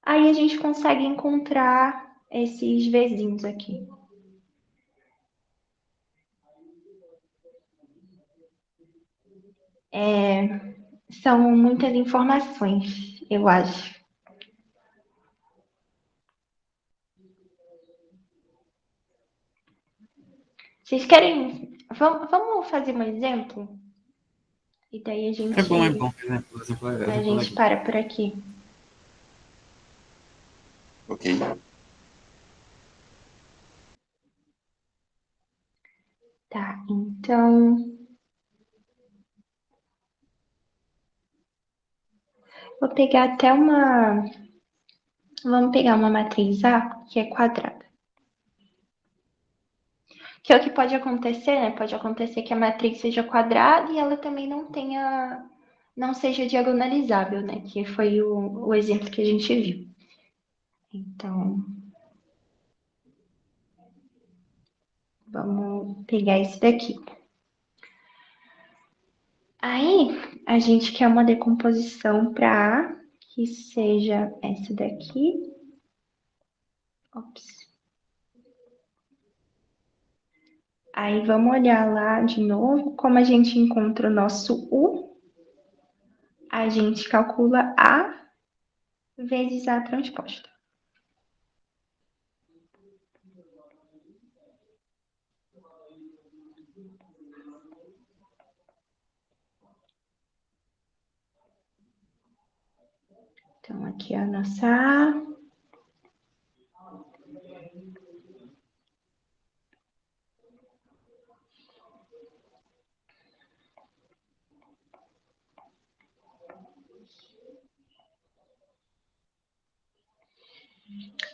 Aí a gente consegue encontrar esses Vzinhos aqui. São muitas informações, eu acho. Vocês querem... Vamos fazer um exemplo? E daí a É bom, gente por exemplo, é legal. para por aqui. Ok. Tá, então... Vou pegar até uma... Vamos pegar uma matriz A, que é quadrada. Que é o que pode acontecer, né? Pode acontecer que a matriz seja quadrada e ela também não seja diagonalizável, né? Que foi o exemplo que a gente viu. Então, vamos pegar esse daqui. Aí, a gente quer uma decomposição para A, que seja essa daqui. Ops. Aí, vamos olhar lá de novo. Como a gente encontra o nosso U, a gente calcula A vezes A transposta. Então, aqui é a nossa A.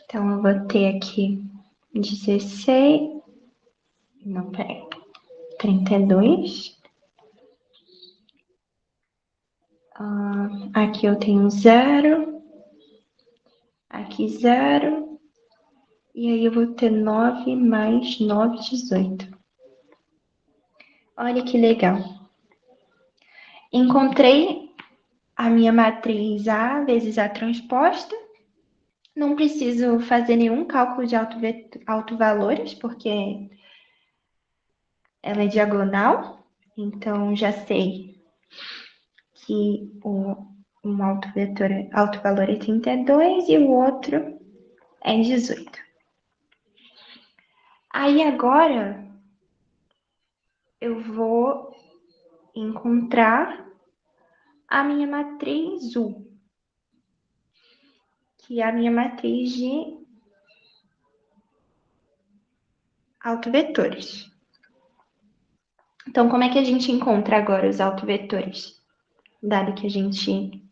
Então, eu vou ter aqui 16... Não, peraí. 32. Aqui eu tenho 0. Aqui 0. E aí eu vou ter 9 mais 9, 18. Olha que legal. Encontrei a minha matriz A vezes A transposta. Não preciso fazer nenhum cálculo de autovalores, porque ela é diagonal. Então, já sei que um autovalor é 32 e o outro é 18. Aí, agora, eu vou encontrar a minha matriz U, que é a minha matriz de autovetores. Então, como é que a gente encontra agora os autovetores? Dado que a gente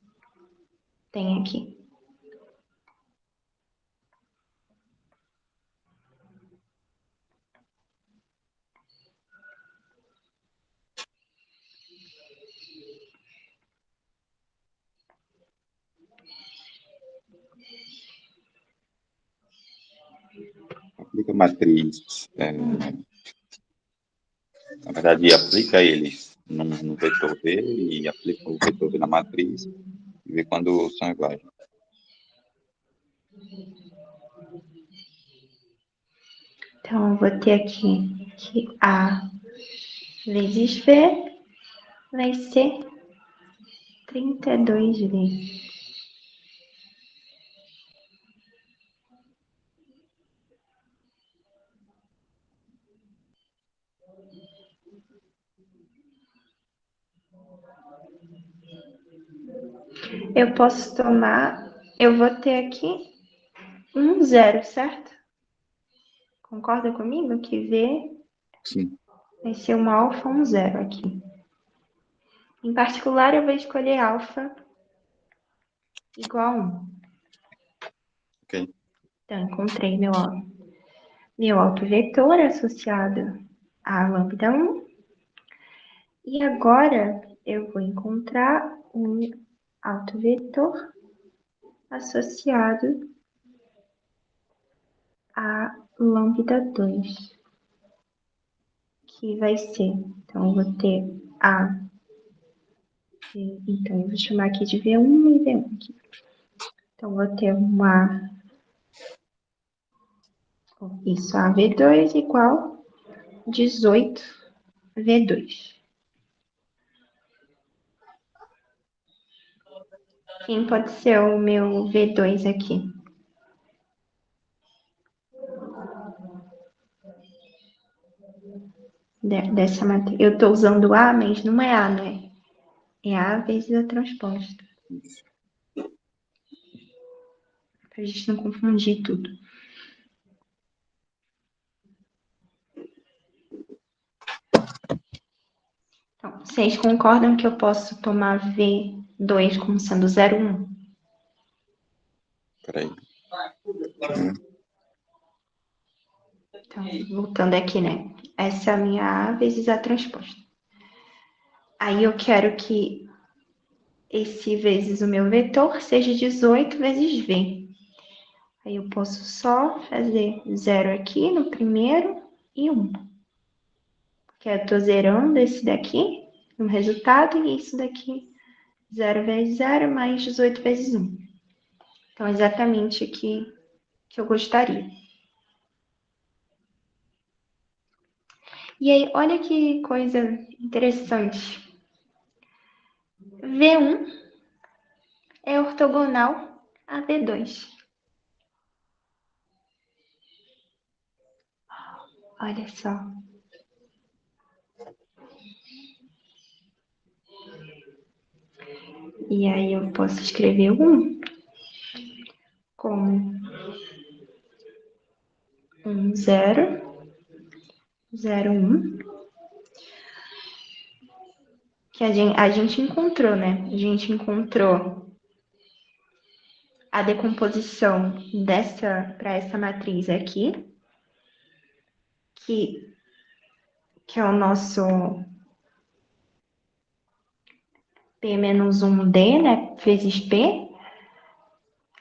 tem aqui. Aplica a matriz. Na verdade, aplica eles no vetor V e aplica o vetor V na matriz e vê quando são iguais. Então, eu vou ter aqui que A vezes V vai ser 32V. Eu posso tomar... Eu vou ter aqui um 0, certo? Concorda comigo que V Sim. Vai ser um alfa, um zero aqui. Em particular, eu vou escolher alfa igual a 1. Ok. Então, encontrei meu autovetor associado à lambda 1. E agora, eu vou encontrar um autovetor associado a lambda 2, que vai ser, então, eu vou ter então, eu vou chamar aqui de V1 e V1 aqui. Então, vou ter isso, a V2 igual 18 V2. Quem pode ser o meu V2 aqui? Dessa matriz. Eu estou usando A, mas não é A, né? É A vezes a transposta. Isso. Para a gente não confundir tudo. Então, vocês concordam que eu posso tomar V2 como sendo 0, 1? Peraí. Então, voltando aqui, né? Essa é a minha A vezes a transposta. Aí eu quero que esse vezes o meu vetor seja 18 vezes V. Aí eu posso só fazer 0 aqui no primeiro e 1. Porque eu estou zerando esse daqui no resultado e isso daqui 0 vezes 0 mais 18 vezes 1. Então, exatamente aqui que eu gostaria. E aí, olha que coisa interessante. V1 é ortogonal a V2. Olha só. E aí eu posso escrever 1 como 1, 0, 0, 1. Que a gente encontrou, né? A gente encontrou a decomposição para essa matriz aqui, que é o nosso P-1D, né? Vezes P.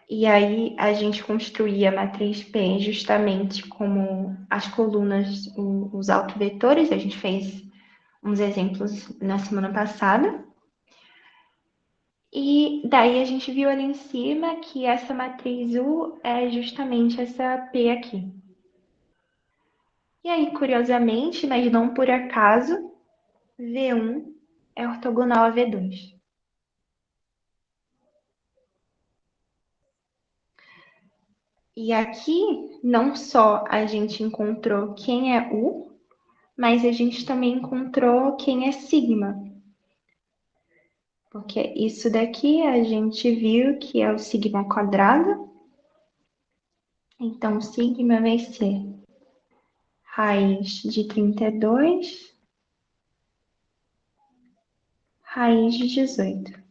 E aí a gente construía a matriz P justamente como as colunas, os autovetores. A gente fez uns exemplos na semana passada. E daí a gente viu ali em cima que essa matriz U é justamente essa P aqui. E aí, curiosamente, mas não por acaso, V1 é ortogonal a V2. E aqui, não só a gente encontrou quem é U, mas a gente também encontrou quem é sigma. Porque isso daqui a gente viu que é o sigma quadrado. Então, sigma vai ser raiz de 32, raiz de 18.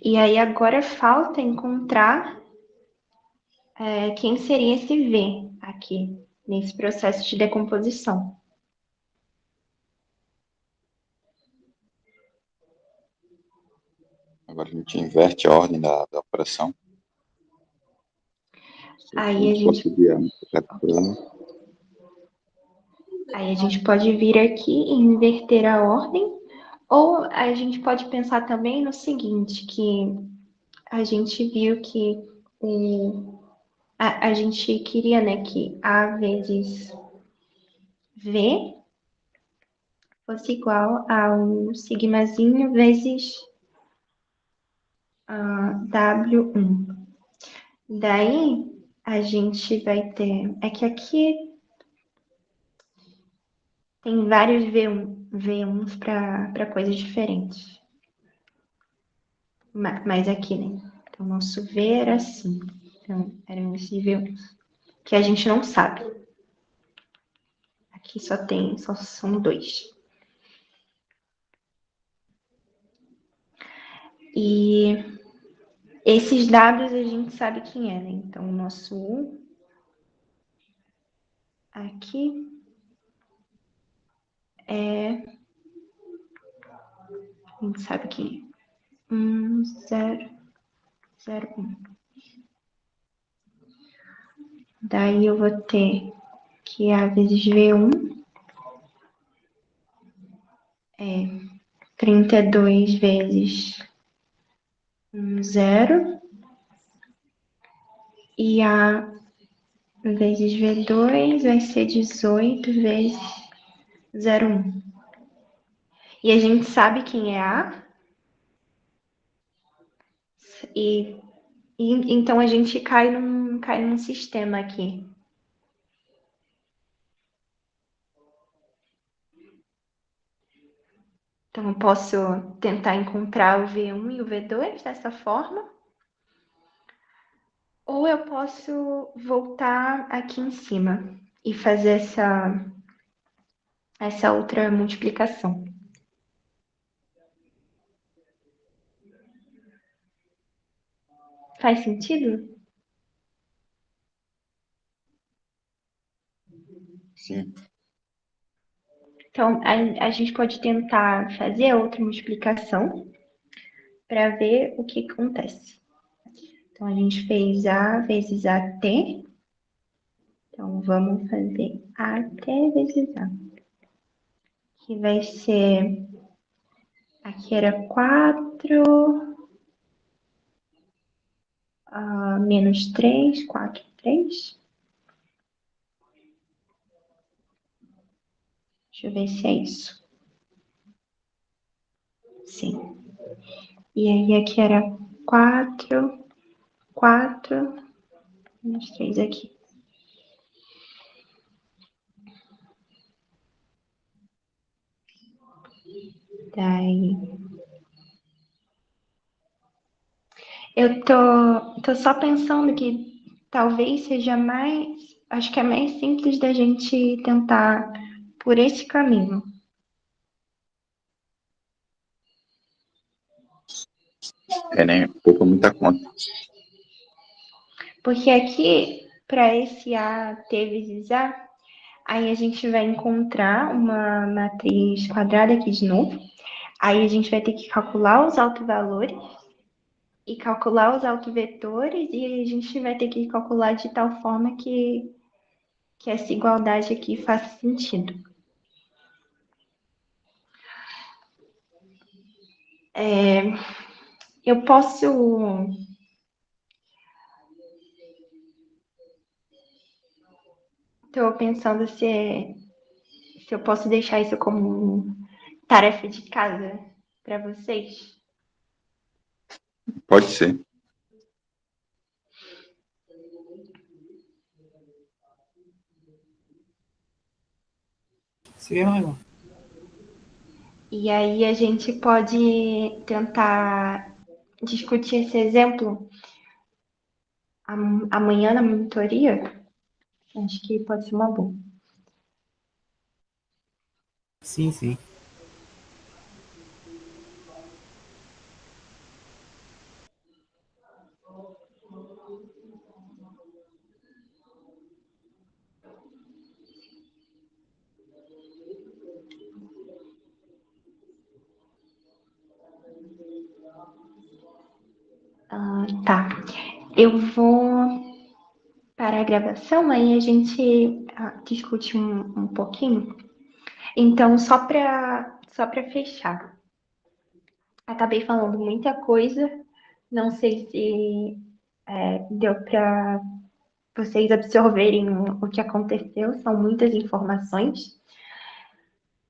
E aí agora falta encontrar quem seria esse V aqui, nesse processo de decomposição. Agora a gente inverte a ordem da operação. Aí a gente pode vir aqui e inverter a ordem, ou a gente pode pensar também no seguinte, que a gente viu que a gente queria, né, que A vezes V fosse igual ao sigmazinho vezes W1. Daí, a gente vai ter... É que aqui tem vários V1s para coisas diferentes. Mas aqui, né? Então, o nosso V era assim. Então, era esse V1, que a gente não sabe. Aqui só são 2. E esses dados a gente sabe quem é, né? Então, o nosso 1 aqui a gente sabe que 1, 0, 0, 1. Daí eu vou ter que A vezes V1 é 32 vezes 0. E A vezes V2 vai ser 18 vezes 0,1. E a gente sabe quem é A. Então a gente cai num sistema aqui. Então eu posso tentar encontrar o V1 e o V2 dessa forma. Ou eu posso voltar aqui em cima e fazer essa outra multiplicação. Faz sentido? Sim. Então, a gente pode tentar fazer outra multiplicação para ver o que acontece. Então, a gente fez A vezes AT. Então, vamos fazer AT vezes A. Que vai ser... Aqui era 4... menos 3, 4, 3. Deixa eu ver se é isso. Sim. E aí aqui era 4, 4, menos 3 aqui. Daí... Eu tô só pensando que talvez seja mais... Acho que é mais simples da gente tentar por esse caminho. Né? Poupa muita conta. Porque aqui, para esse A t vezes A, aí a gente vai encontrar uma matriz quadrada aqui de novo. Aí a gente vai ter que calcular os autovalores e calcular os autovetores e a gente vai ter que calcular de tal forma que essa igualdade aqui faça sentido. Eu posso... Estou pensando se eu posso deixar isso como tarefa de casa para vocês. Pode ser. Seria legal. E aí a gente pode tentar discutir esse exemplo amanhã na monitoria. Acho que pode ser uma boa. Sim, sim. Tá. Eu vou parar a gravação, aí a gente discute um pouquinho. Então, só para fechar. Acabei falando muita coisa. Não sei se deu para vocês absorverem o que aconteceu. São muitas informações.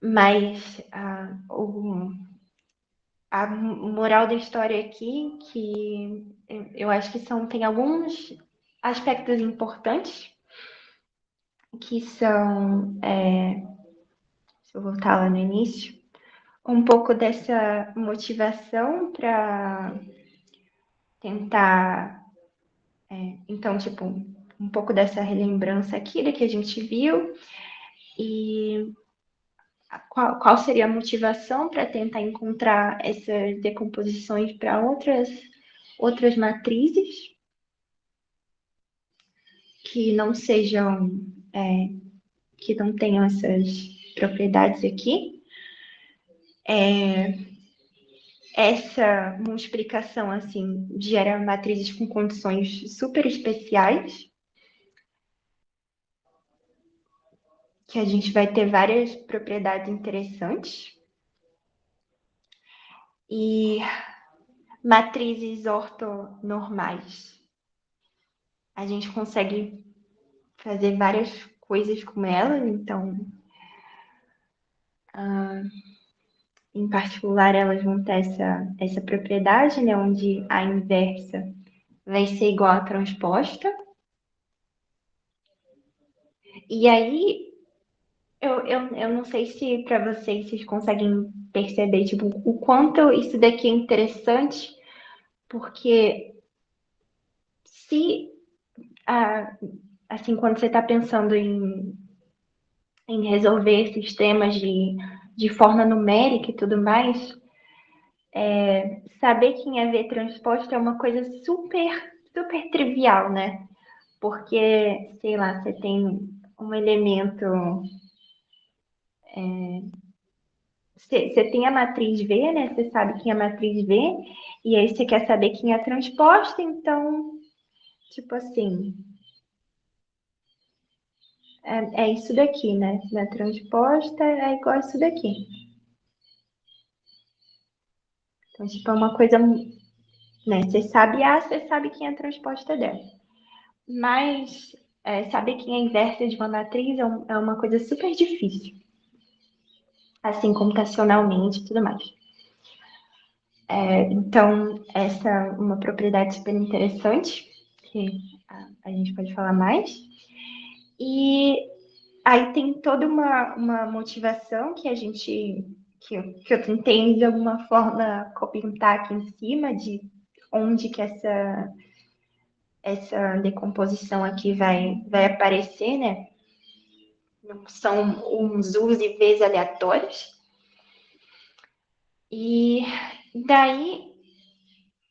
Mas a moral da história aqui, que eu acho que tem alguns aspectos importantes, que são, se eu voltar lá no início, um pouco dessa motivação para tentar, então, tipo, um pouco dessa relembrança aqui do que a gente viu e qual seria a motivação para tentar encontrar essas decomposições para outras matrizes que não sejam, que não tenham essas propriedades aqui. Essa multiplicação, assim, gera matrizes com condições super especiais, que a gente vai ter várias propriedades interessantes. E matrizes ortonormais. A gente consegue fazer várias coisas com elas, então, em particular, elas vão ter essa propriedade, né, onde a inversa vai ser igual à transposta. E aí, eu não sei se para vocês conseguem perceber, tipo, o quanto isso daqui é interessante, porque se, assim, quando você está pensando em resolver sistemas de forma numérica e tudo mais, saber que em AV transposta é uma coisa super, super trivial, né? Porque, sei lá, você tem um elemento. Você tem a matriz V, né? Você sabe quem é a matriz V, e aí você quer saber quem é a transposta, então, tipo assim, é isso daqui, né? Na transposta é igual a isso daqui. Então, tipo, é uma coisa, né? Você sabe A, você sabe quem é a transposta dela. Mas saber quem é a inversa de uma matriz é uma coisa super difícil. Assim, computacionalmente e tudo mais. Então, essa é uma propriedade super interessante, que a gente pode falar mais. E aí tem toda uma motivação que que eu tentei de alguma forma comentar aqui em cima de onde que essa decomposição aqui vai aparecer, né? São uns U's e V's aleatórios. E daí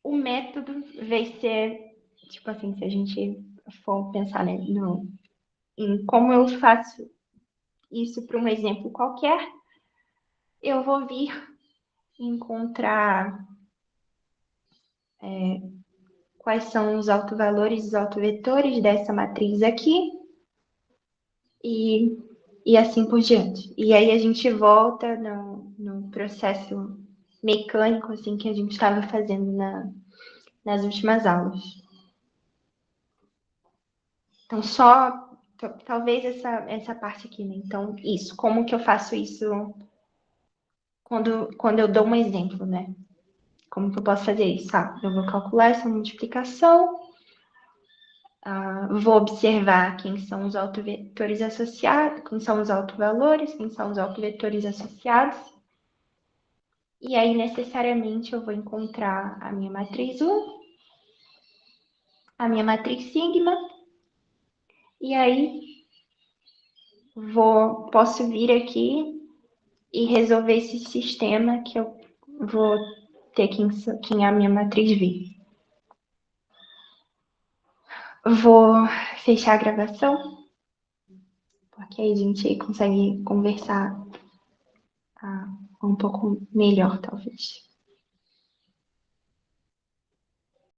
o método vai ser, tipo assim, se a gente for pensar, né, em como eu faço isso para um exemplo qualquer, eu vou vir encontrar quais são os autovalores e os autovetores dessa matriz aqui e assim por diante. E aí a gente volta no processo mecânico assim que a gente estava fazendo nas últimas aulas. Então, talvez essa parte aqui, né? Então, isso, como que eu faço isso quando eu dou um exemplo, né? Como que eu posso fazer isso? Eu vou calcular essa multiplicação, vou observar quem são os autovetores associados, quem são os autovalores, quem são os autovetores associados. E aí, necessariamente, eu vou encontrar a minha matriz U, a minha matriz sigma, e aí posso vir aqui e resolver esse sistema que eu vou ter quem é a minha matriz V. Vou fechar a gravação, porque aí a gente consegue conversar um pouco melhor, talvez.